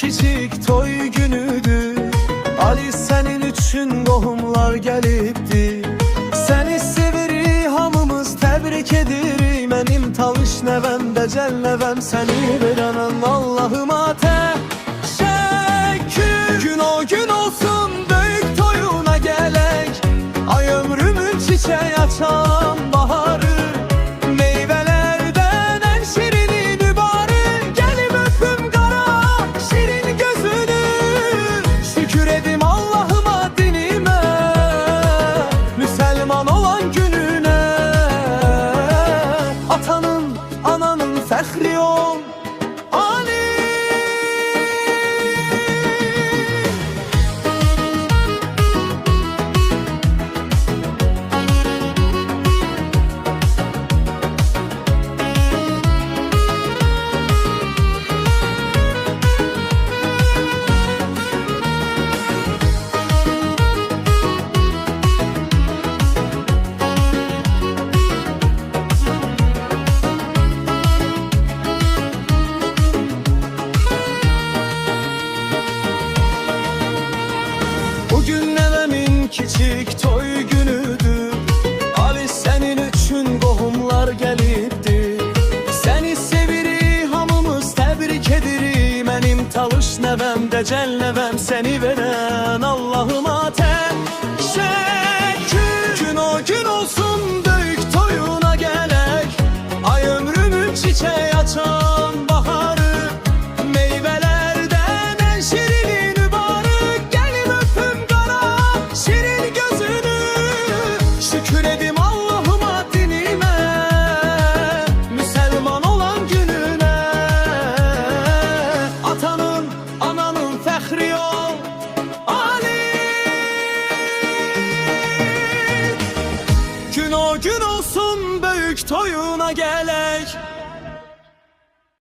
kiçik toy günüdür. Ali senin üçün qohumlar gəlibdi. Səni seviri hamımız təbrik edirik. Mənim talış nəvəm də cəl nəvəm, səni verən Allahıma təşəkkür. Gün o gün olsun böyük toyuna gələk, ay ömrümün çiçək açan baharı. Fəxri ol Ali. Bugün nəvəmin kiçik toy günüdür. Ali sənin üçün qohumlar gəlibdir. Səni sevirik hamımız təbrik edirik. Mənim talış nəvəm də cəl nəvəm, səni verən Allahıma təşəkkür. Gün o gün olsun böyük toyuna gələk, ay ömrümün çiçək açan baharı. Şükür edim Allah'ıma dinime, Müslüman olan gününe. Atanın, ananın fəxri ol Ali. Gün o gün olsun böyük toyuna gələk,